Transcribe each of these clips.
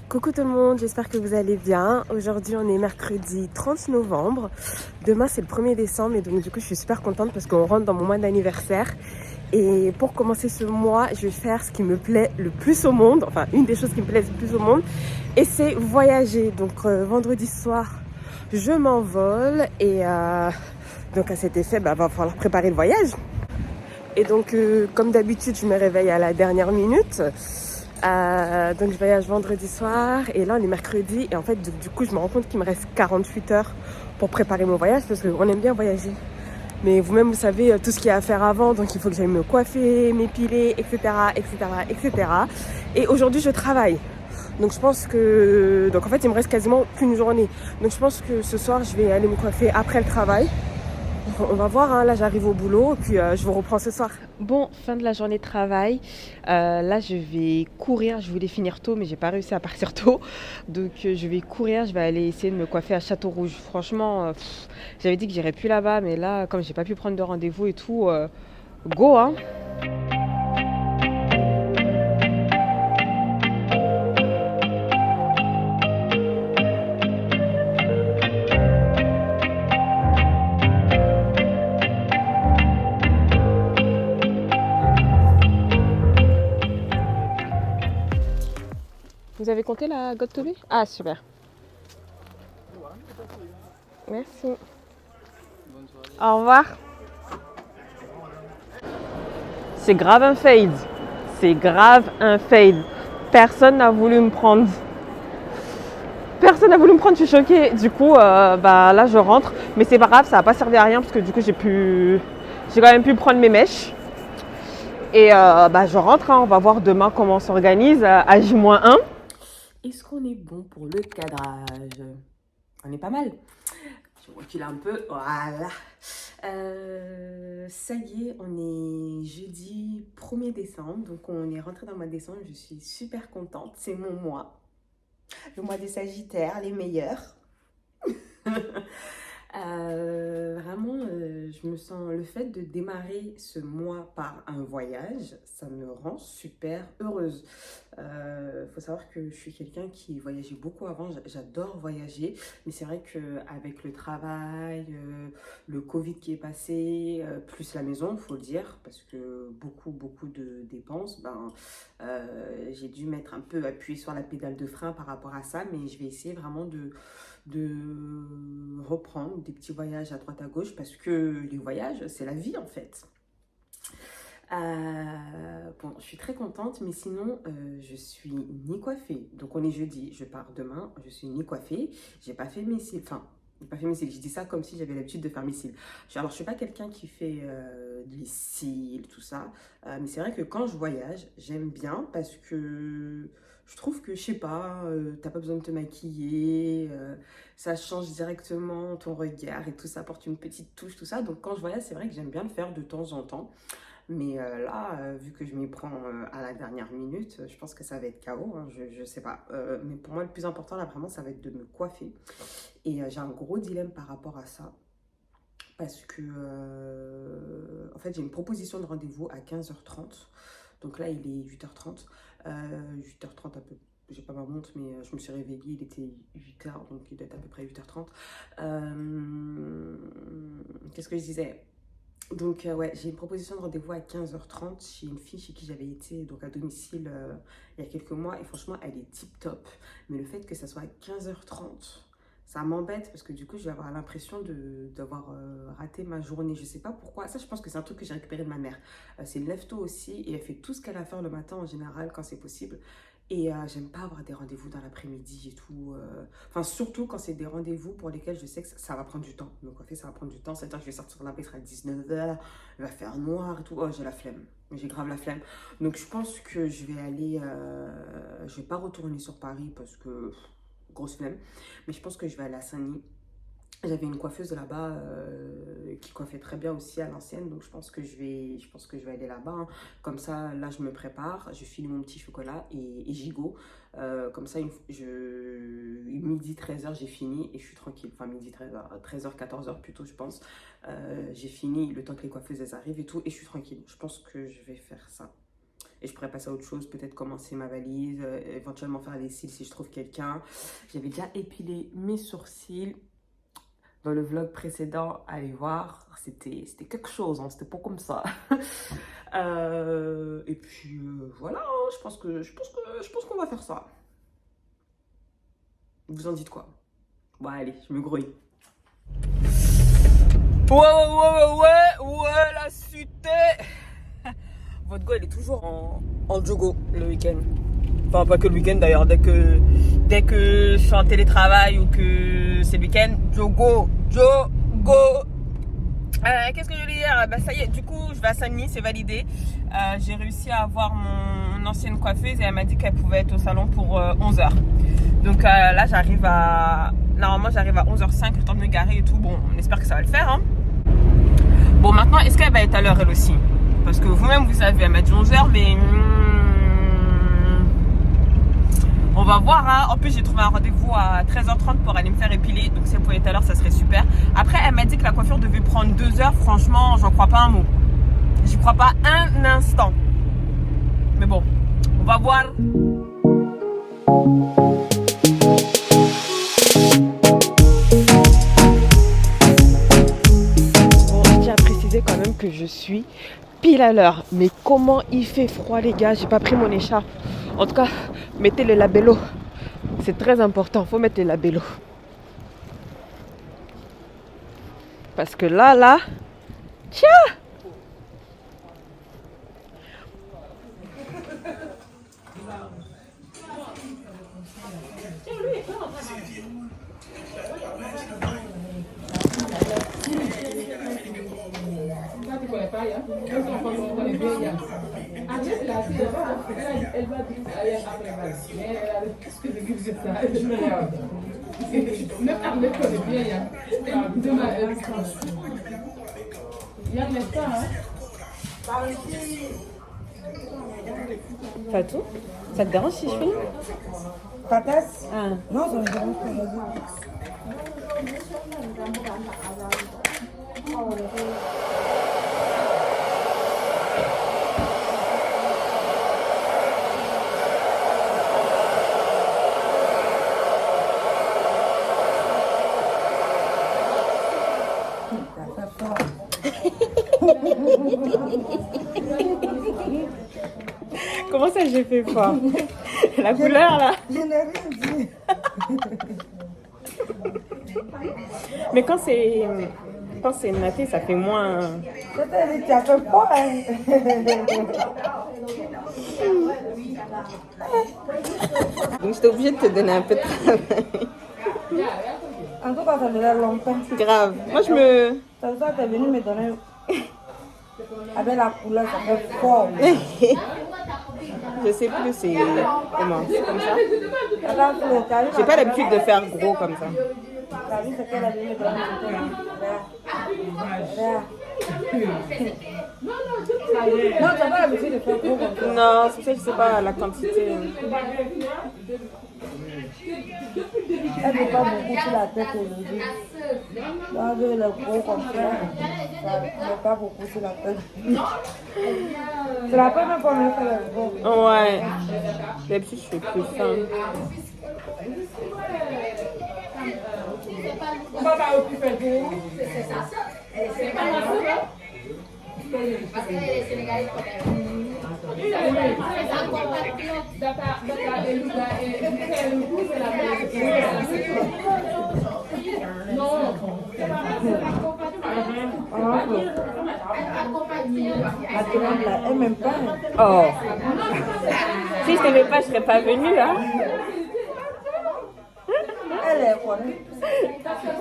Coucou tout le monde, j'espère que vous allez bien. Aujourd'hui on est mercredi 30 novembre. Demain c'est le 1er décembre et donc du coup je suis super contente parce qu'on rentre dans mon mois d'anniversaire. Et pour commencer ce mois, je vais faire ce qui me plaît le plus au monde, enfin une des choses qui me plaisent le plus au monde, et c'est voyager. Donc vendredi soir, je m'envole et donc à cet effet, va falloir préparer le voyage. Et donc comme d'habitude, je me réveille à la dernière minute. Donc je voyage vendredi soir et là on est mercredi et en fait du coup je me rends compte qu'il me reste 48 heures pour préparer mon voyage parce qu'on aime bien voyager. Mais vous-même vous savez tout ce qu'il y a à faire avant, donc il faut que j'aille me coiffer, m'épiler, etc. etc. Et aujourd'hui je travaille. Donc je pense que... Donc en fait il me reste quasiment qu'une journée. Donc je pense que ce soir je vais aller me coiffer après le travail. On va voir, hein. Là j'arrive au boulot et puis je vous reprends ce soir. Bon, fin de la journée de travail. Là je vais courir, je voulais finir tôt mais j'ai pas réussi à partir tôt. Donc je vais courir, je vais aller essayer de me coiffer à Château Rouge. Franchement, j'avais dit que j'irais plus là-bas mais là comme j'ai pas pu prendre de rendez-vous et tout, go hein. Vous avez compté la God to be? Ah super. Merci. Au revoir. C'est grave un fade. C'est grave un fade. Personne n'a voulu me prendre. Personne n'a voulu me prendre, je suis choquée. Du coup, là je rentre. Mais c'est pas grave, ça n'a pas servi à rien parce que du coup j'ai quand même pu prendre mes mèches. Et je rentre, hein. On va voir demain comment on s'organise à J-1. Est-ce qu'on est bon pour le cadrage? On est pas mal. Je recule un peu, voilà. Ça y est, on est jeudi 1er décembre, donc on est rentré dans le mois de décembre, je suis super contente, c'est mon mois. Le mois des Sagittaires, les meilleurs. Vraiment, je me sens, le fait de démarrer ce mois par un voyage, ça me rend super heureuse. Faut savoir que je suis quelqu'un qui voyageait beaucoup avant, j'adore voyager, mais c'est vrai qu'avec le travail, le Covid qui est passé, plus la maison, faut le dire, parce que beaucoup de dépenses, j'ai dû mettre un peu appuyé sur la pédale de frein par rapport à ça, mais je vais essayer vraiment de reprendre des petits voyages à droite à gauche parce que les voyages, c'est la vie en fait. Bon, je suis très contente, mais sinon, je suis ni coiffée. Donc, on est jeudi, je pars demain, je suis ni coiffée. J'ai pas fait mes cils, enfin, pas fait mes cils. Je dis ça comme si j'avais l'habitude de faire mes cils. Alors, je suis pas quelqu'un qui fait les cils, tout ça. Mais c'est vrai que quand je voyage, j'aime bien parce que je trouve que, je sais pas, t'as pas besoin de te maquiller, ça change directement ton regard et tout, ça apporte une petite touche, tout ça. Donc, quand je voyage, c'est vrai que j'aime bien le faire de temps en temps. Mais là, vu que je m'y prends à la dernière minute, je pense que ça va être KO, hein, je sais pas. Mais pour moi, le plus important, là, vraiment, ça va être de me coiffer. Et j'ai un gros dilemme par rapport à ça. Parce que, en fait, j'ai une proposition de rendez-vous à 15h30. Donc là, il est 8h30. 8h30 un peu. J'ai pas ma montre, mais je me suis réveillée, il était 8h, donc il doit être à peu près 8h30. Qu'est-ce que je disais? Donc ouais, j'ai une proposition de rendez-vous à 15h30 chez une fille chez qui j'avais été donc à domicile il y a quelques mois et franchement elle est tip top. Mais le fait que ça soit à 15h30, ça m'embête parce que du coup je vais avoir l'impression d'avoir raté ma journée. Je sais pas pourquoi. Ça je pense que c'est un truc que j'ai récupéré de ma mère. C'est une lève tôt aussi et elle fait tout ce qu'elle a à faire le matin en général quand c'est possible. Et j'aime pas avoir des rendez-vous dans l'après-midi et tout. Enfin, surtout quand c'est des rendez-vous pour lesquels je sais que ça va prendre du temps. Donc, en fait, ça va prendre du temps. C'est-à-dire que je vais sortir là-bas, il sera 19h, il va faire noir et tout. Oh, j'ai la flemme. J'ai grave la flemme. Donc, je pense que je vais aller... je vais pas retourner sur Paris parce que... grosse flemme. Mais je pense que je vais aller à Saint-Denis. J'avais une coiffeuse là-bas qui coiffait très bien aussi à l'ancienne, donc je pense que je vais aller là-bas, hein. Comme ça, là, je me prépare, je file mon petit chocolat et j'y go. Comme ça, midi 13h, j'ai fini et je suis tranquille. Enfin, midi 13h, 13h, 14h plutôt, je pense. J'ai fini le temps que les coiffeuses elles arrivent et tout et je suis tranquille. Je pense que je vais faire ça. Et je pourrais passer à autre chose, peut-être commencer ma valise, éventuellement faire les cils si je trouve quelqu'un. J'avais déjà épilé mes sourcils dans le vlog précédent, allez voir, c'était quelque chose, hein, c'était pas comme ça. Et puis voilà, hein, je pense qu'on va faire ça. Vous en dites quoi? Bon allez, je me grouille. Ouais, la cité. Votre go, elle est toujours en jogo le week-end. Enfin, pas que le week-end d'ailleurs, dès que je suis en télétravail ou que c'est le week-end, jogo. Qu'est-ce que je voulais dire? Bah ça y est, du coup, je vais à Saint-Denis, c'est validé. J'ai réussi à avoir mon ancienne coiffeuse et elle m'a dit qu'elle pouvait être au salon pour 11h. Donc là, normalement, j'arrive à 11h05, le temps de me garer et tout. Bon, on espère que ça va le faire, hein. Bon, maintenant, est-ce qu'elle va être à l'heure, elle aussi? Parce que vous-même, vous savez, elle m'a dit 11h, mais... on va voir, hein. En plus, j'ai trouvé un rendez-vous à 13h30 pour aller me faire épiler. Donc, si elle pouvait être à l'heure, ça serait super. Après, elle m'a dit que la coiffure devait prendre 2 heures. Franchement, j'en crois pas un mot. J'y crois pas un instant. Mais bon, on va voir. Quand même que je suis pile à l'heure. Mais comment il fait froid, les gars. J'ai pas pris mon écharpe. En tout cas, mettez le labello. C'est très important. Faut mettre le labello. Parce que là, tiens. Fatou, ça te dérange si je filme? Patate? Ah. Non, ça me dérange pas. Comment ça j'ai fait fort? La couleur là? Je n'ai rien dit. Mais quand c'est maté, ça fait moins... Peut-être que tu as fait fort, hein. Donc j'étais obligée de te donner un peu de travail. En tout cas, ça me l'a longtemps. Grave. Moi je me... Ça veut dire que tu es venu me donner... Avec la couleur, ça fait fort. Je sais plus c'est comment. C'est comme ça. Attends, Flo, tu arrives J'ai à- pas l'habitude de faire gros comme ça. T'as vu ce qu'elle a venu me donner? Regarde. Non, tu n'as pas l'habitude de faire gros comme ça. Non, c'est pour ça que je sais pas la quantité. Elle ne met pas beaucoup sur la tête aujourd'hui. Quand elle est gros comme ça, ça ne met pas beaucoup sur la tête. C'est la première fois que je fais le gros. Ouais. D'habitude je fais plus fin. La demande là, elle m'aime pas. Oh. Si je t'aimais pas, je serais pas venue là. Elle est connue.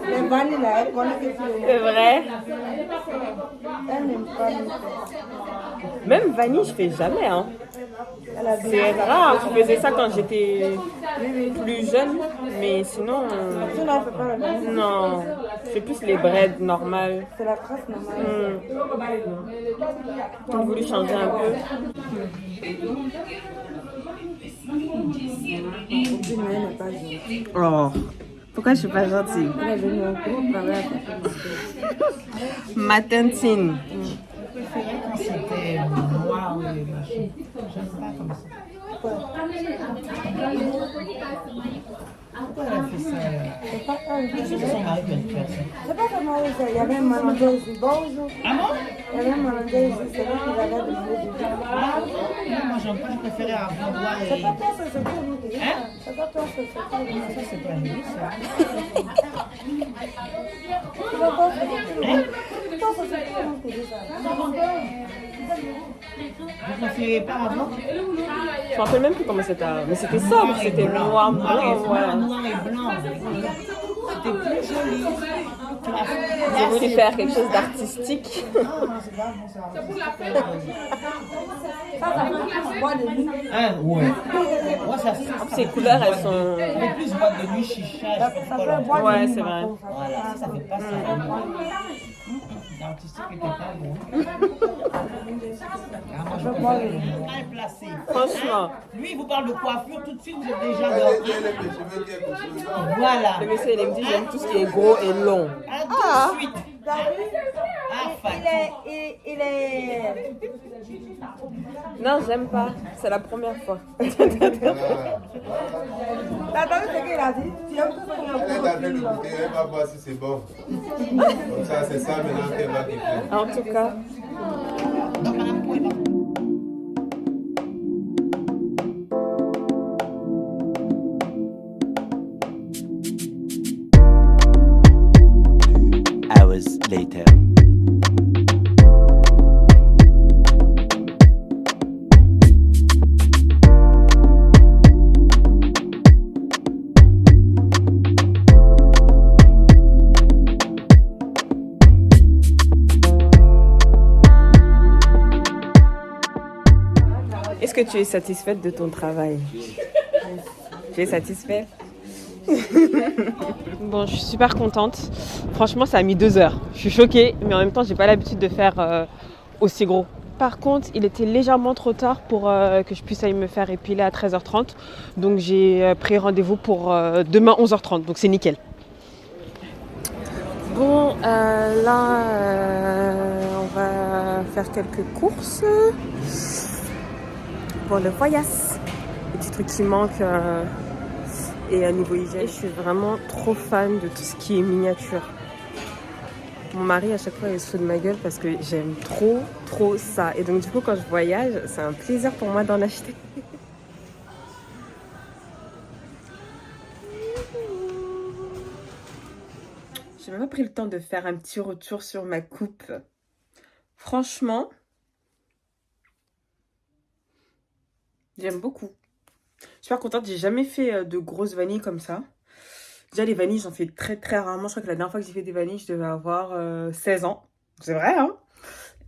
Les vanilles là, elle connaît que tu C'est vrai. Elle n'aime pas. Même vanille, je fais jamais. Hein. Elle a dit. C'est rare. Je faisais ça quand j'étais plus jeune. Mais sinon, Tu n'en fais pas la vanille. non. Je fais plus les breads normales. C'est la trace normale. J'ai voulu changer un peu. Aujourd'hui, mais elle n'est pas gentille. Oh. Pourquoi je suis pas gentille? Elle est venue en gros travail à ta Ma tantine. préférais quand c'était noir et machin. J'aime pas comme ça. Pourquoi elle a fait ça? C'est pas un C'est sûr que son mari peut être faire ça. C'est pas comment vous savez, il y avait un Mallandais ici. Bonjour. Ah bon? Il y avait un Mallandais ici, c'est lui qui l'avait donné du Ah, non, moi j'aime pas, je préférais avant noir et... C'est pas toi, c'est ce que vous dites. Hein? C'est pas toi, c'est ce que vous dites. Ça c'est pas mieux ça. C'est pas toi, c'est ce que vous dites. Toi, c'est ce que vous dites. Vous préférez pas avant? Je me rappelle même plus comment c'était. Mais c'était sobre, c'était noir, blanc, voilà. Noir et blanc. C'était plus joli. J'ai voulu faire quelque chose d'artistique. Ah, c'est pas bon ça. Hein, ouais. Ouais, ça Ces couleurs, elles sont... Ça fait plus boîte de nuit, chicha, je sais pas quoi. Ouais, c'est vrai. Voilà, ça fait pas ça. L'artistique était pas bon. Ah, moi, je préfère le mal placé. Franchement, Lui, il vous parle de coiffure, tout de suite, vous êtes déjà Elle dans... est les cheveux qui est cousu. Voilà. le monsieur, il me dit, j'aime tout ce qui est gros et long. Ah, tout de suite. Ah, Il est... Non, j'aime pas. C'est la première fois. T'as entendu ce qu'il a dit? Tu aimes tout ce qu'il a Elle est en train de goûter, elle va voir si c'est bon. Comme ça, c'est ça maintenant qu'elle va kiffer. En tout cas, Donc, madame Poué, Hours later. est-ce que tu es satisfaite de ton travail? Tu es satisfaite? Bon, je suis super contente. Franchement, ça a mis 2 heures. Je suis choquée, mais en même temps, j'ai pas l'habitude de faire aussi gros. Par contre, il était légèrement trop tard pour que je puisse aller me faire épiler à 13h30. Donc, j'ai pris rendez-vous pour demain 11h30. Donc, c'est nickel. Bon, là, on va faire quelques courses pour le voyage. Petit truc qui manque. Et à niveau hygiène, je suis vraiment trop fan de tout ce qui est miniature. Mon mari, à chaque fois, il se fout de ma gueule parce que j'aime trop ça. Et donc, du coup, quand je voyage, c'est un plaisir pour moi d'en acheter. J'ai même pas pris le temps de faire un petit retour sur ma coupe. Franchement, j'aime beaucoup. Je suis super contente, j'ai jamais fait de grosses vanilles comme ça. Déjà les vanilles, j'en fais très rarement. Je crois que la dernière fois que j'ai fait des vanilles, je devais avoir 16 ans. C'est vrai, hein.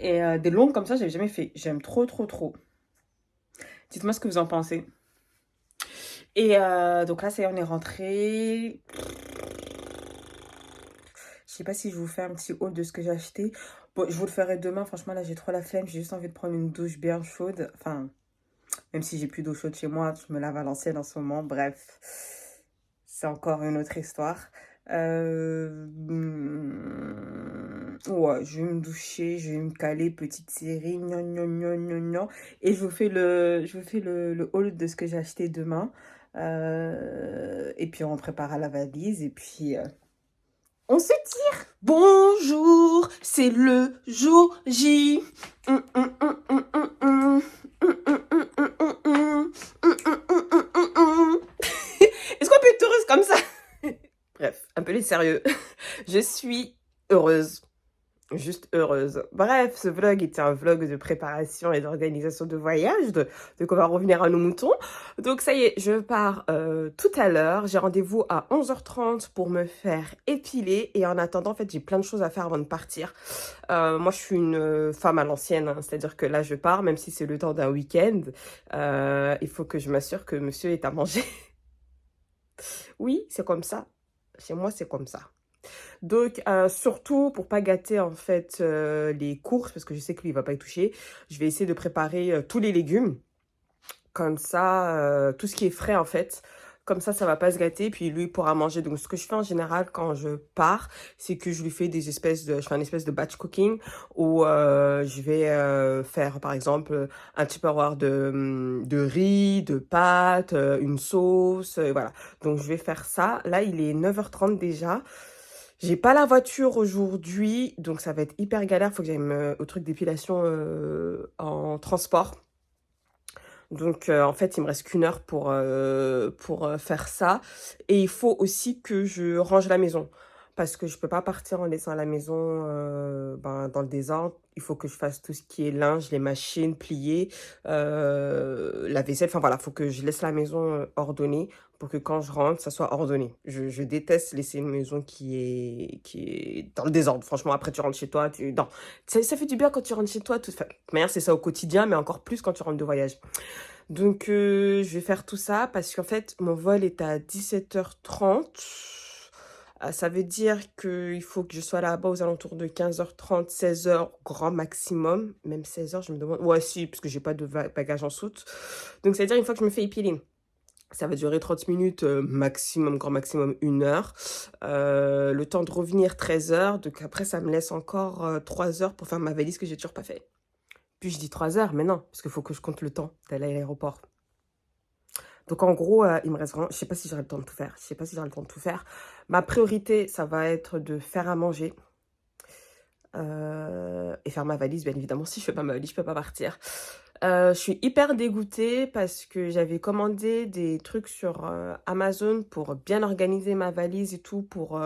Et des longues comme ça, j'avais jamais fait. J'aime trop. Dites-moi ce que vous en pensez. Et donc là, ça y est, on est rentré. Je sais pas si je vous fais un petit haul de ce que j'ai acheté. Bon, je vous le ferai demain. Franchement, là, j'ai trop la flemme. J'ai juste envie de prendre une douche bien chaude. Enfin... Même si j'ai plus d'eau chaude chez moi, je me lave à l'ancienne en ce moment. Bref, c'est encore une autre histoire. Ouais, je vais me doucher, je vais me caler, petite série. Et je vous fais le haul de ce que j'ai acheté demain. Et puis on prépare à la valise et puis on se tire. Bonjour, c'est le jour J. Est-ce qu'on peut être heureuse comme ça? Bref, un peu les sérieux. Je suis heureuse. Juste heureuse. Bref, ce vlog était un vlog de préparation et d'organisation de voyage. Donc on va revenir à nos moutons. Donc ça y est, je pars tout à l'heure. J'ai rendez-vous à 11h30 pour me faire épiler. Et en attendant, en fait, j'ai plein de choses à faire avant de partir. Moi, je suis une femme à l'ancienne. Hein, c'est-à-dire que là, je pars, même si c'est le temps d'un week-end. Il faut que je m'assure que monsieur est à manger. Oui, c'est comme ça. Chez moi, c'est comme ça. Donc, surtout, pour pas gâter, en fait, les courses, parce que je sais que lui, il va pas y toucher, je vais essayer de préparer tous les légumes. Comme ça, tout ce qui est frais, en fait. Comme ça va pas se gâter. Puis lui, il pourra manger. Donc, ce que je fais en général quand je pars, c'est que je lui fais je fais un espèce de batch cooking où je vais faire, par exemple, un tupperware de riz, de pâtes, une sauce, voilà. Donc, je vais faire ça. Là, il est 9h30 déjà. J'ai pas la voiture aujourd'hui, donc ça va être hyper galère. Faut que j'aille au truc d'épilation en transport. Donc, en fait, il me reste qu'une heure pour faire ça. Et il faut aussi que je range la maison. Parce que je peux pas partir en laissant la maison dans le désordre. Il faut que je fasse tout ce qui est linge, les machines, plier, la vaisselle. Enfin, voilà, il faut que je laisse la maison ordonnée pour que quand je rentre, ça soit ordonné. Je déteste laisser une maison qui est dans le désordre. Franchement, après, tu rentres chez toi. Non. Ça fait du bien quand tu rentres chez toi. De toute manière, c'est ça au quotidien, mais encore plus quand tu rentres de voyage. Donc, je vais faire tout ça parce qu'en fait, mon vol est à 17h30. Ça veut dire qu'il faut que je sois là-bas aux alentours de 15h30, 16h, grand maximum. Même 16h, je me demande. Ouais, si, parce que j'ai pas de bagage en soute. Donc, ça veut dire une fois que je me fais épiler. Ça va durer 30 minutes, maximum, grand maximum 1 heure. Le temps de revenir, 13h. Donc après, ça me laisse encore 3 heures pour faire ma valise que j'ai toujours pas fait. Puis je dis 3 heures, mais non, parce qu'il faut que je compte le temps d'aller à l'aéroport. Donc en gros, il me reste vraiment... Je sais pas si j'aurai le temps de tout faire. Je sais pas si j'aurai le temps de tout faire. Ma priorité, ça va être de faire à manger. Et faire ma valise, bien évidemment. Si je fais pas ma valise, je peux pas partir. Je suis hyper dégoûtée parce que j'avais commandé des trucs sur Amazon pour bien organiser ma valise et tout, pour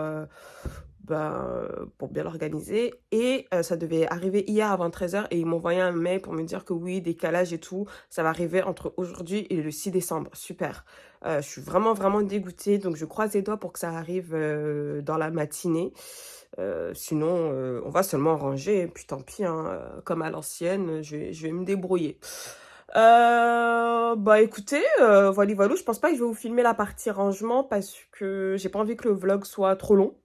bien l'organiser. Et ça devait arriver hier avant 13h et ils m'ont envoyé un mail pour me dire que oui, décalage et tout, ça va arriver entre aujourd'hui et le 6 décembre. Super. Je suis vraiment, vraiment dégoûtée. Donc, je croise les doigts pour que ça arrive dans la matinée. Sinon, on va seulement ranger. Et puis tant pis, hein, comme à l'ancienne, je vais me débrouiller. Écoutez, voilà, je pense pas que je vais vous filmer la partie rangement parce que j'ai pas envie que le vlog soit trop long.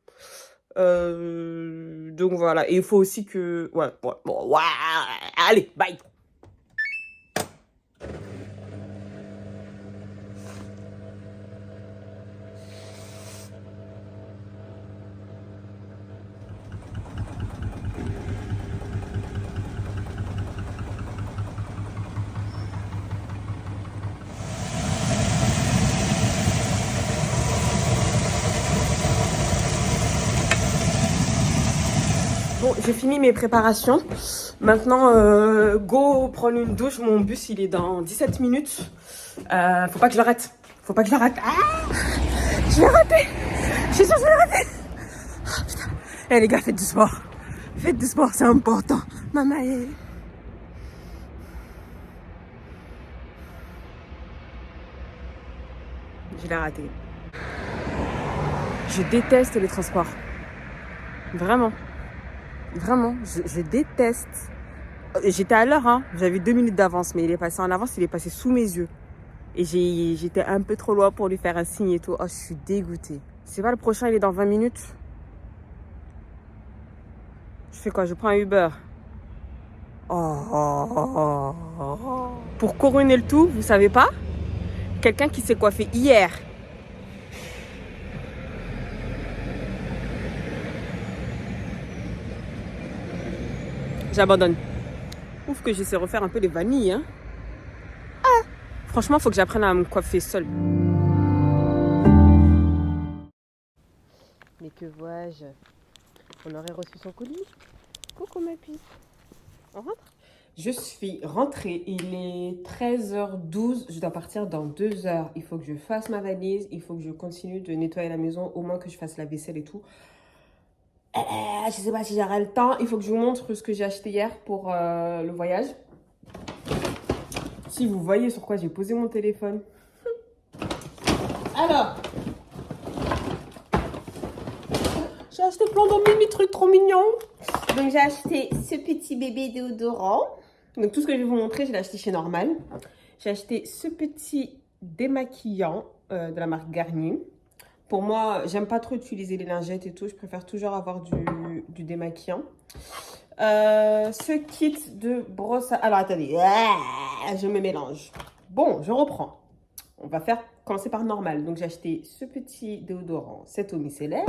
Donc voilà, et il faut aussi que... Ouais, allez, bye. Bon, j'ai fini mes préparations. Maintenant, go prendre une douche. Mon bus, il est dans 17 minutes. Faut pas que je le rate. Faut pas que je le rate. Ah, je vais rater. Je suis sûre que je vais rater. Oh, putain. Eh les gars, faites du sport. Faites du sport, c'est important. Maman est... Je l'ai raté. Je déteste les transports. Vraiment. Vraiment, je déteste. J'étais à l'heure, hein. J'avais 2 minutes d'avance, mais il est passé en avance, il est passé sous mes yeux. Et j'étais un peu trop loin pour lui faire un signe et tout. Oh, je suis dégoûtée. C'est pas le prochain, il est dans 20 minutes. Je fais quoi? Je prends un Uber. Oh. Pour couronner le tout, vous savez pas? Quelqu'un qui s'est coiffé hier. J'abandonne. Ouf que j'essaie de refaire un peu les vanilles. Hein. Ah, franchement, il faut que j'apprenne à me coiffer seule. Mais que vois-je? On aurait reçu son colis. Coucou ma puce. On rentre? Je suis rentrée. Il est 13h12. Je dois partir dans 2 heures. Il faut que je fasse ma valise. Il faut que je continue de nettoyer la maison. Au moins que je fasse la vaisselle et tout. Je sais pas si j'aurai le temps. Il faut que je vous montre ce que j'ai acheté hier pour le voyage. Si vous voyez sur quoi j'ai posé mon téléphone. Alors, j'ai acheté plein de mini trucs trop mignons. Donc j'ai acheté ce petit bébé déodorant. Donc tout ce que je vais vous montrer, je l'ai acheté chez Normal. J'ai acheté ce petit démaquillant de la marque Garnier. Pour moi, j'aime pas trop utiliser les lingettes et tout. Je préfère toujours avoir du démaquillant. Ce kit de brosse à... Alors, attendez. Je me mélange. Bon, je reprends. On va commencer par normal. Donc, j'ai acheté ce petit déodorant, cet eau micellaire.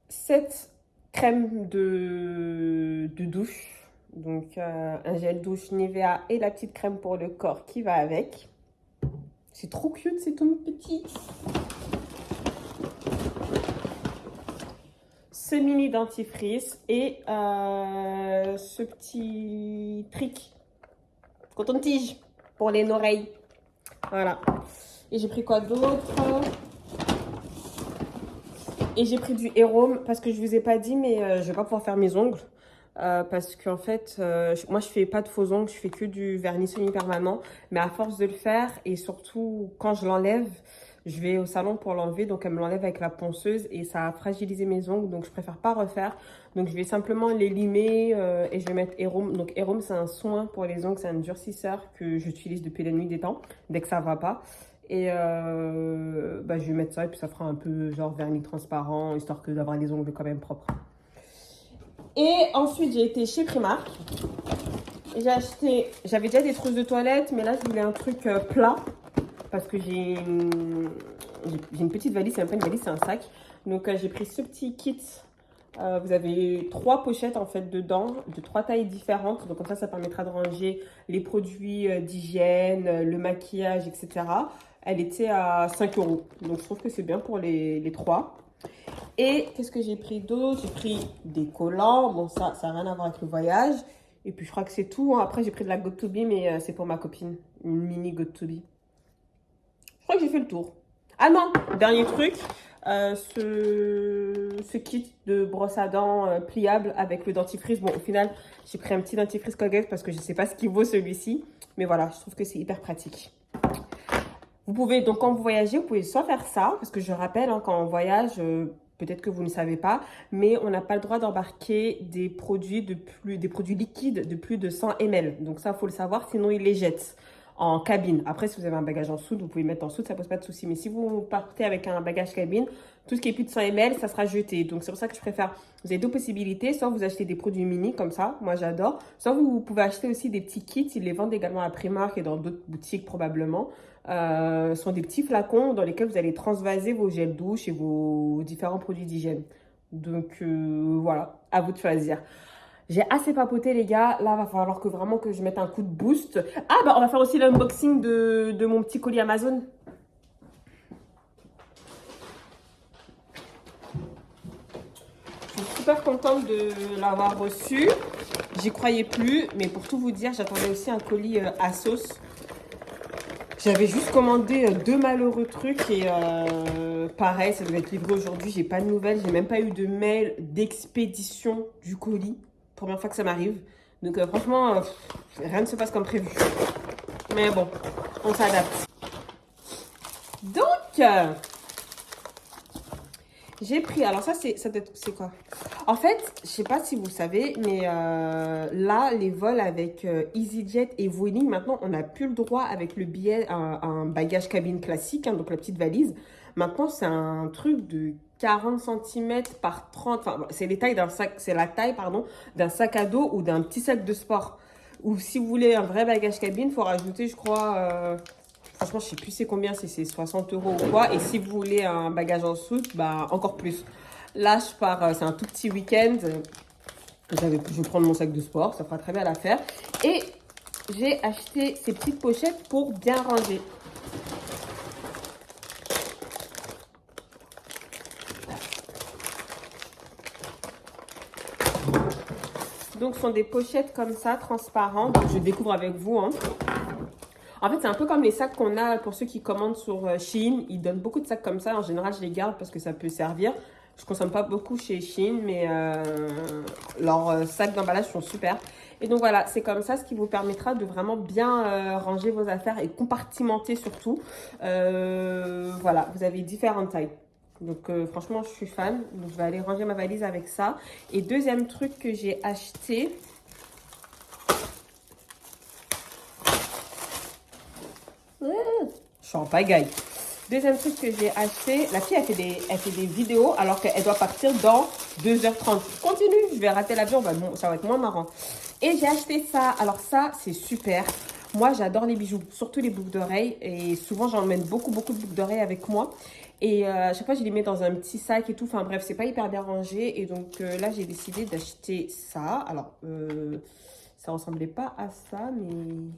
Cette crème de douche. Donc, un gel douche Nivea et la petite crème pour le corps qui va avec. C'est trop cute, c'est tout petit. Ce mini dentifrice et ce petit trick coton-tige pour les oreilles. Voilà. Et j'ai pris quoi d'autre? Et j'ai pris du Héroum parce que je vous ai pas dit, mais je vais pas pouvoir faire mes ongles. Parce qu'en fait, moi je fais pas de faux ongles, je fais que du vernis semi-permanent. Mais à force de le faire et surtout quand je l'enlève, je vais au salon pour l'enlever. Donc elle me l'enlève avec la ponceuse et ça a fragilisé mes ongles. Donc je préfère pas refaire. Donc je vais simplement les limer et je vais mettre Héroum. Donc Héroum c'est un soin pour les ongles, c'est un durcisseur que j'utilise depuis la nuit des temps, dès que ça va pas. Et je vais mettre ça et puis ça fera un peu genre vernis transparent, histoire que d'avoir les ongles quand même propres. Et ensuite, j'ai été chez Primark. J'avais déjà des trousses de toilette, mais là, je voulais un truc plat. Parce que j'ai une petite valise, c'est même pas une valise, c'est un sac. Donc, j'ai pris ce petit kit. Vous avez 3 pochettes en fait dedans, de 3 tailles différentes. Donc, comme ça permettra de ranger les produits d'hygiène, le maquillage, etc. Elle était à 5 €. Donc, je trouve que c'est bien pour les 3. Et qu'est-ce que j'ai pris d'autre? J'ai pris des collants. Bon, ça n'a rien à voir avec le voyage. Et puis, je crois que c'est tout. Après, j'ai pris de la Got2b, mais c'est pour ma copine. Une mini Got2b. Je crois que j'ai fait le tour. Ah non, dernier truc. Ce kit de brosse à dents pliable avec le dentifrice. Bon, au final, j'ai pris un petit dentifrice Colgate parce que je ne sais pas ce qu'il vaut celui-ci. Mais voilà, je trouve que c'est hyper pratique. Vous pouvez, donc quand vous voyagez, vous pouvez soit faire ça. Parce que je rappelle, hein, quand on voyage... peut-être que vous ne savez pas, mais on n'a pas le droit d'embarquer des produits liquides de plus de 100 ml. Donc ça, il faut le savoir, sinon ils les jettent en cabine. Après, si vous avez un bagage en soude, vous pouvez mettre en soude, ça ne pose pas de souci. Mais si vous partez avec un bagage cabine, tout ce qui est plus de 100 ml, ça sera jeté. Donc c'est pour ça que je préfère, vous avez 2 possibilités. Soit vous achetez des produits mini comme ça, moi j'adore. Soit vous pouvez acheter aussi des petits kits, ils les vendent également à Primark et dans d'autres boutiques probablement. Ce sont des petits flacons dans lesquels vous allez transvaser vos gels douche et vos différents produits d'hygiène. Donc voilà, à vous de choisir. J'ai assez papoté les gars, là va falloir vraiment que je mette un coup de boost. Ah bah on va faire aussi l'unboxing de mon petit colis Amazon. Je suis super contente de l'avoir reçu. J'y croyais plus, mais pour tout vous dire, j'attendais aussi un colis Asos. J'avais juste commandé 2 malheureux trucs et pareil, ça devait être livré aujourd'hui. J'ai pas de nouvelles, j'ai même pas eu de mail d'expédition du colis. Première fois que ça m'arrive. Donc franchement, rien ne se passe comme prévu. Mais bon, on s'adapte. Donc, j'ai pris, alors ça c'est quoi? En fait, je sais pas si vous savez, mais là, les vols avec EasyJet et Vueling, maintenant, on n'a plus le droit avec le billet, un bagage cabine classique, hein, donc la petite valise. Maintenant, c'est un truc de 40 cm par 30, enfin, c'est la taille d'un sac à dos ou d'un petit sac de sport. Ou si vous voulez un vrai bagage cabine, il faut rajouter, je crois, franchement, je sais plus c'est combien, si c'est 60 € ou quoi. Et si vous voulez un bagage en soute, bah encore plus. Là, je pars, c'est un tout petit week-end. Je vais prendre mon sac de sport, ça fera très bien l'affaire. Et j'ai acheté ces petites pochettes pour bien ranger. Donc, ce sont des pochettes comme ça, transparentes. Je découvre avec vous, hein. En fait, c'est un peu comme les sacs qu'on a pour ceux qui commandent sur Shein. Ils donnent beaucoup de sacs comme ça. En général, je les garde parce que ça peut servir. Je ne consomme pas beaucoup chez Shein, mais leurs sacs d'emballage sont super. Et donc voilà, c'est comme ça, ce qui vous permettra de vraiment bien ranger vos affaires et compartimenter surtout. Voilà, vous avez différentes tailles. Donc franchement, je suis fan. Donc je vais aller ranger ma valise avec ça. Et deuxième truc que j'ai acheté... Je suis en pagaille. Deuxième truc que j'ai acheté, la fille elle fait des vidéos alors qu'elle doit partir dans 2h30. Continue, je vais rater l'avion, ça va être moins marrant. Et j'ai acheté ça. Alors ça, c'est super. Moi, j'adore les bijoux, surtout les boucles d'oreilles. Et souvent, j'emmène beaucoup de boucles d'oreilles avec moi. Et à chaque fois, je les mets dans un petit sac et tout. Enfin bref, c'est pas hyper bien rangé. Et donc là, j'ai décidé d'acheter ça. Alors, ça ressemblait pas à ça, mais...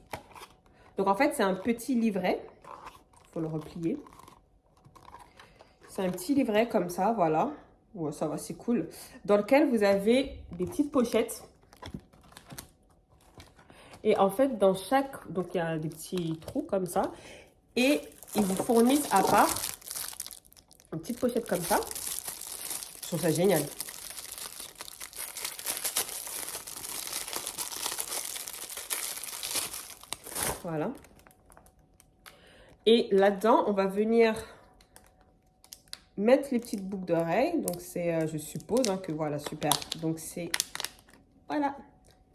Donc en fait, c'est un petit livret. Il faut le replier. C'est un petit livret comme ça, voilà. Ouais, ça va, c'est cool. Dans lequel vous avez des petites pochettes. Et en fait, dans chaque... Donc, il y a des petits trous comme ça. Et ils vous fournissent à part une petite pochette comme ça. Je trouve ça génial. Voilà. Et là-dedans, on va venir mettre les petites boucles d'oreilles. Donc, c'est, je suppose, hein, que voilà, super. Donc, c'est... Voilà.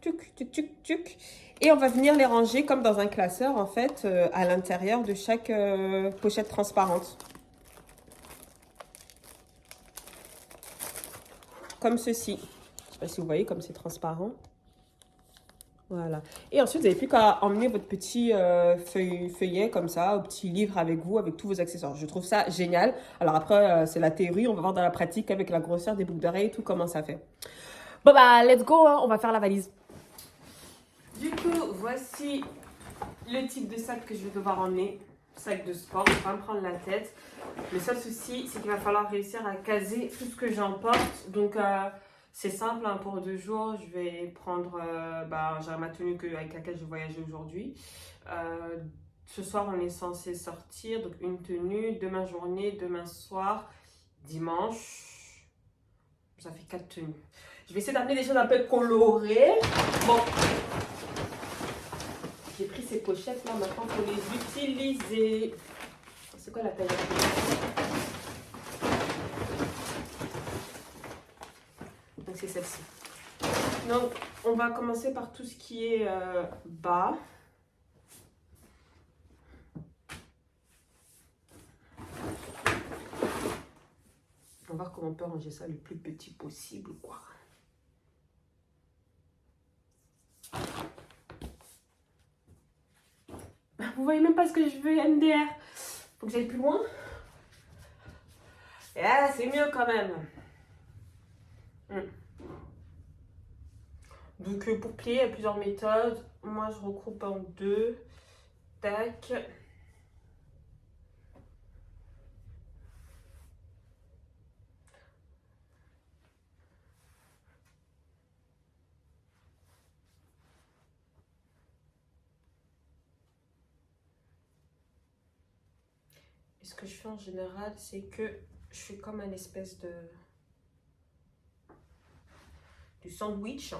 Tuc, tuc, tuc, tuc. Et on va venir les ranger comme dans un classeur, en fait, à l'intérieur de chaque pochette transparente. Comme ceci. Je ne sais pas si vous voyez comme c'est transparent. Voilà. Et ensuite, vous n'avez plus qu'à emmener votre petit feuillet comme ça, au petit livre avec vous, avec tous vos accessoires. Je trouve ça génial. Alors après, c'est la théorie. On va voir dans la pratique avec la grosseur des boucles d'oreilles et tout comment ça fait. Bon bah, let's go, hein. On va faire la valise. Du coup, voici le type de sac que je vais devoir emmener. Sac de sport, je ne vais pas me prendre la tête. Le seul souci, c'est qu'il va falloir réussir à caser tout ce que j'emporte. Donc, c'est simple, hein, pour 2 jours, je vais prendre j'ai ma tenue avec laquelle je voyageais aujourd'hui. Ce soir, on est censé sortir, donc une tenue, demain journée, demain soir, dimanche. Ça fait 4 tenues. Je vais essayer d'amener des choses un peu colorées. Bon, j'ai pris ces pochettes là maintenant pour les utiliser. C'est quoi la taille? Donc c'est celle-ci. Donc on va commencer par tout ce qui est bas. On va voir comment on peut ranger ça le plus petit possible, quoi. Vous voyez même pas ce que je veux, MDR. Faut que j'aille plus loin. Ah, c'est mieux quand même. Donc pour plier, il y a plusieurs méthodes. Moi, je recoupe en 2. Tac. Et ce que je fais en général, c'est que je fais comme un espèce de sandwich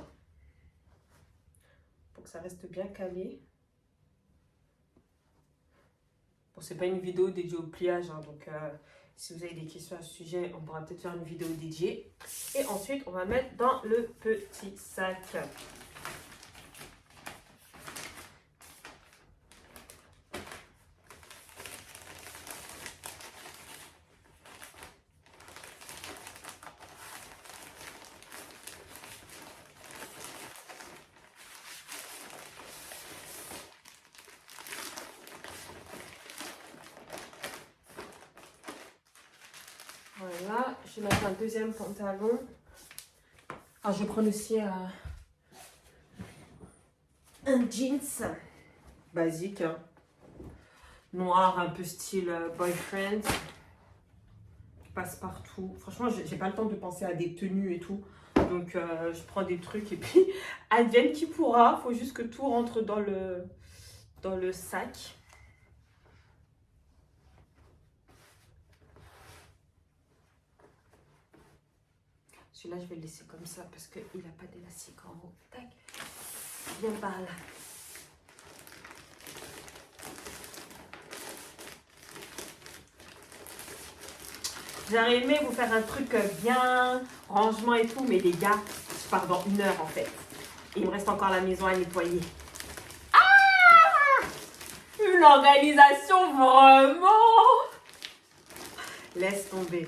pour que ça reste bien calé. Bon, c'est pas une vidéo dédiée au pliage, hein, donc si vous avez des questions à ce sujet, on pourra peut-être faire une vidéo dédiée. Et ensuite, on va mettre dans le petit sac. Voilà, je vais mettre un deuxième pantalon. Alors, je vais prendre aussi un jeans basique, hein. Noir, un peu style boyfriend. Passe partout. Franchement, j'ai pas le temps de penser à des tenues et tout. Donc, je prends des trucs et puis, advienne qui pourra. Faut juste que tout rentre dans le sac. Celui-là, je vais le laisser comme ça parce qu'il n'a pas d'élastique en haut. Tac. Viens par là. J'aurais aimé vous faire un truc bien, rangement et tout, mais les gars, je pars dans 1 heure en fait. Et il me reste encore la maison à nettoyer. Ah! Une organisation vraiment! Laisse tomber.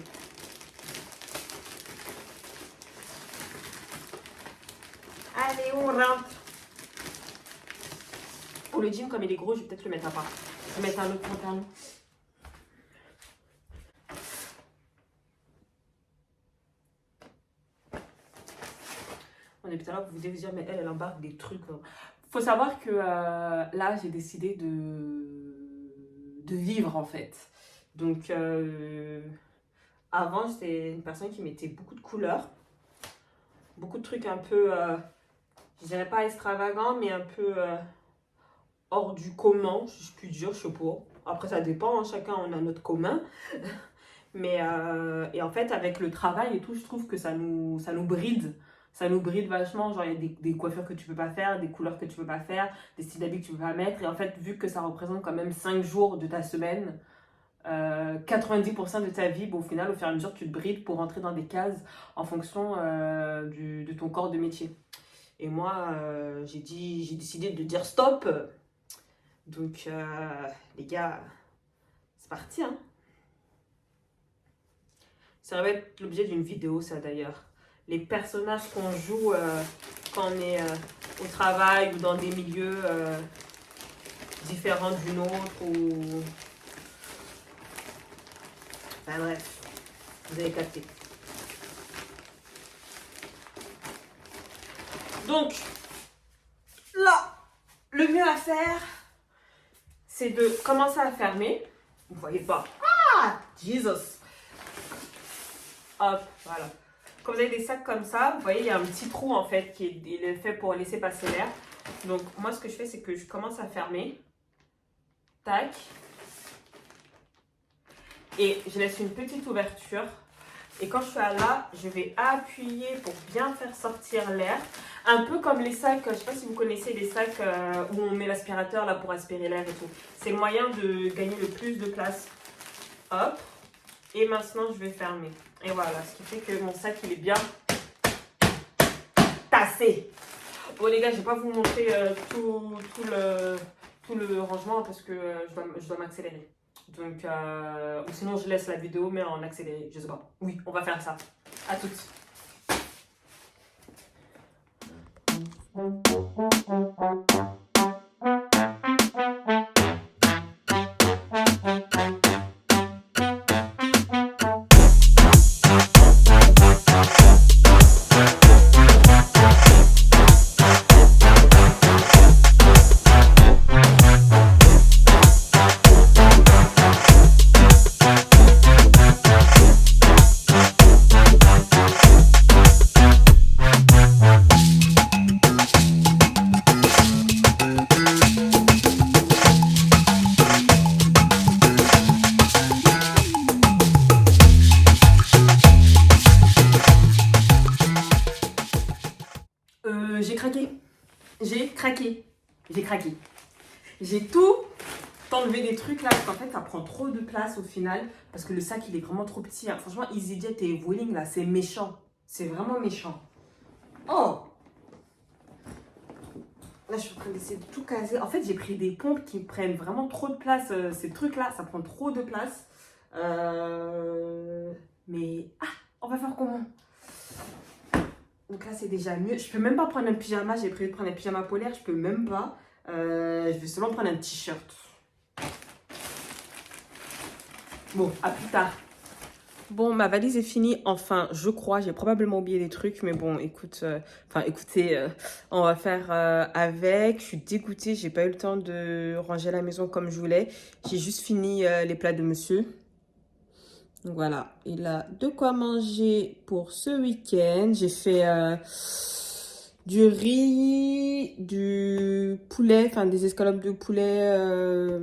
Allez, on rentre. Pour le jean, comme il est gros, je vais peut-être le mettre à part. Je vais mettre un autre pantalon. On est tout à l'heure, vous devez vous dire, mais elle embarque des trucs. Faut savoir que là, j'ai décidé de vivre en fait. Donc, avant, j'étais une personne qui mettait beaucoup de couleurs. Beaucoup de trucs un peu, je dirais pas extravagants, mais un peu hors du commun, si je puis dire, je sais pas. Après, ça dépend, hein, chacun on a notre commun. Mais, et en fait, avec le travail et tout, je trouve que ça nous bride. Ça nous bride vachement, genre il y a des coiffures que tu peux pas faire, des couleurs que tu peux pas faire, des styles d'habits que tu peux pas mettre. Et en fait, vu que ça représente quand même 5 jours de ta semaine, 90% de ta vie, bon, au final, au fur et à mesure, tu te brides pour rentrer dans des cases en fonction de ton corps de métier. Et moi, j'ai décidé de dire stop. Donc, les gars, c'est parti, hein. Ça va être l'objet d'une vidéo, ça d'ailleurs. Les personnages qu'on joue quand on est au travail ou dans des milieux différents d'une autre ou... Enfin bref, vous avez capté. Donc, là, le mieux à faire, c'est de commencer à fermer. Vous voyez pas. Ah, Jesus. Hop, voilà. Quand vous avez des sacs comme ça, vous voyez, il y a un petit trou en fait qui est fait pour laisser passer l'air. Donc, moi, ce que je fais, c'est que je commence à fermer. Tac. Et je laisse une petite ouverture. Et quand je suis à là, je vais appuyer pour bien faire sortir l'air. Un peu comme les sacs, je ne sais pas si vous connaissez les sacs où on met l'aspirateur là pour aspirer l'air et tout. C'est le moyen de gagner le plus de place. Hop. Et maintenant, je vais fermer. Et voilà, ce qui fait que mon sac, il est bien tassé. Bon les gars, je ne vais pas vous montrer tout le rangement parce que je dois m'accélérer. Donc, ou sinon je laisse la vidéo mais en accéléré, je sais pas. Oui, on va faire ça. À toutes. J'ai craqué. J'ai tout enlevé des trucs là, parce qu'en fait ça prend trop de place au final, parce que le sac il est vraiment trop petit. Hein. Franchement, EasyJet et Vueling là, c'est méchant. C'est vraiment méchant. Oh! Là, je suis en train d'essayer de tout caser. En fait, j'ai pris des pompes qui prennent vraiment trop de place. Ces trucs-là, ça prend trop de place. Mais... Ah! On va faire comment? Donc là, c'est déjà mieux. Je peux même pas prendre un pyjama. J'ai prévu de prendre un pyjama polaire. Je peux même pas. Je vais seulement prendre un t-shirt. Bon, à plus tard. Bon, ma valise est finie. Enfin, je crois. J'ai probablement oublié des trucs. Mais bon, écoute... écoutez, on va faire avec. Je suis dégoûtée. J'ai pas eu le temps de ranger la maison comme je voulais. J'ai juste fini les plats de monsieur. Donc voilà, il a de quoi manger pour ce week-end. J'ai fait du riz, du poulet, enfin des escalopes de poulet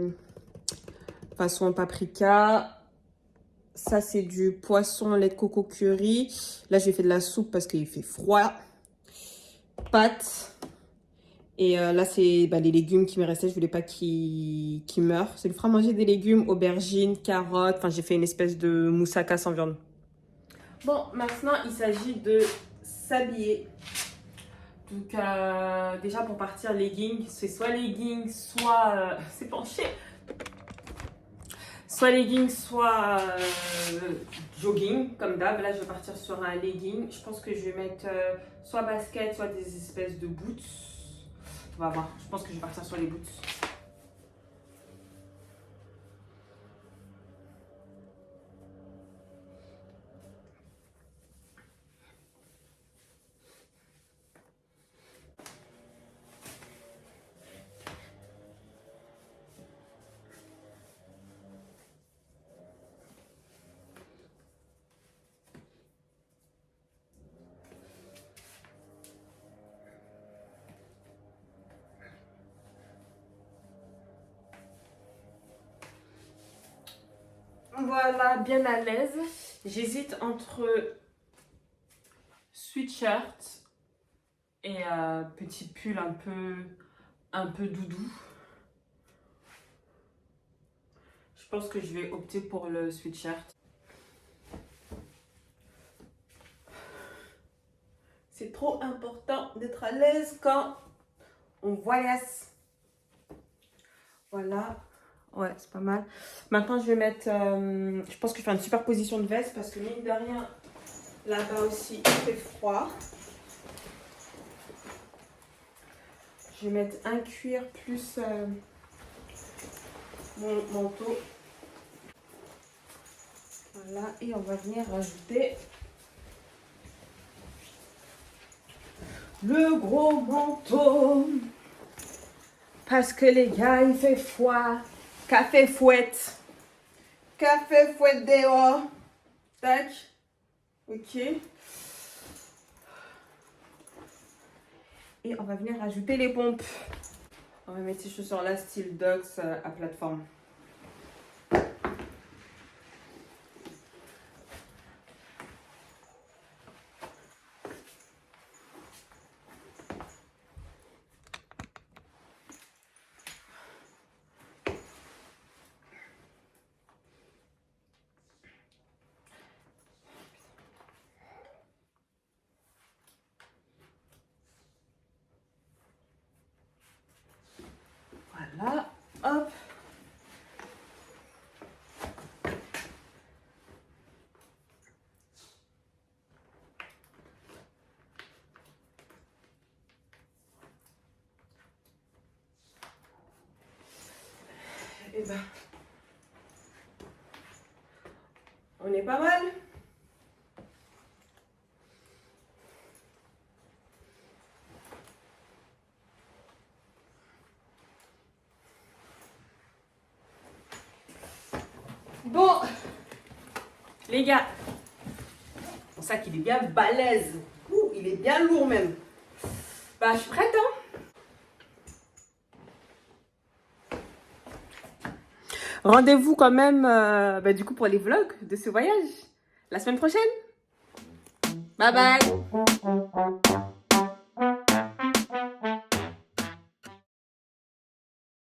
façon paprika. Ça, c'est du poisson lait de coco curry. Là, j'ai fait de la soupe parce qu'il fait froid. Pâtes. Et là, c'est les légumes qui me restaient. Je voulais pas qu'ils meurent. C'est le fera manger des légumes, aubergines, carottes. Enfin, j'ai fait une espèce de moussaka sans viande. Bon, maintenant, il s'agit de s'habiller. Donc, déjà, pour partir, leggings. C'est soit leggings, soit... c'est penché. soit legging, soit jogging, comme d'hab. Là, je vais partir sur un legging. Je pense que je vais mettre soit basket, soit des espèces de boots. On va voir. Je pense que je vais partir sur les boots. Voilà, bien à l'aise. J'hésite entre sweatshirt et petit pull un peu doudou. Je pense que je vais opter pour le sweatshirt. C'est trop important d'être à l'aise quand on voyage. Voilà. Ouais, c'est pas mal. Maintenant, je vais mettre... je pense que je fais une superposition de veste parce que mine de rien, là-bas aussi, il fait froid. Je vais mettre un cuir plus mon manteau. Voilà, et on va venir rajouter le gros manteau. Parce que les gars, il fait froid. Café fouette. Café fouette dehors. Tac. Ok. Et on va venir rajouter les pompes. On va mettre ces chaussures là, style Docs à plateforme. Voilà, hop. Et ben, on est pas mal. Bon, les gars, mon sac il est bien balèze. Ouh, il est bien lourd même. Bah, je suis prête, hein. Rendez-vous quand même, du coup, pour les vlogs de ce voyage la semaine prochaine. Bye bye.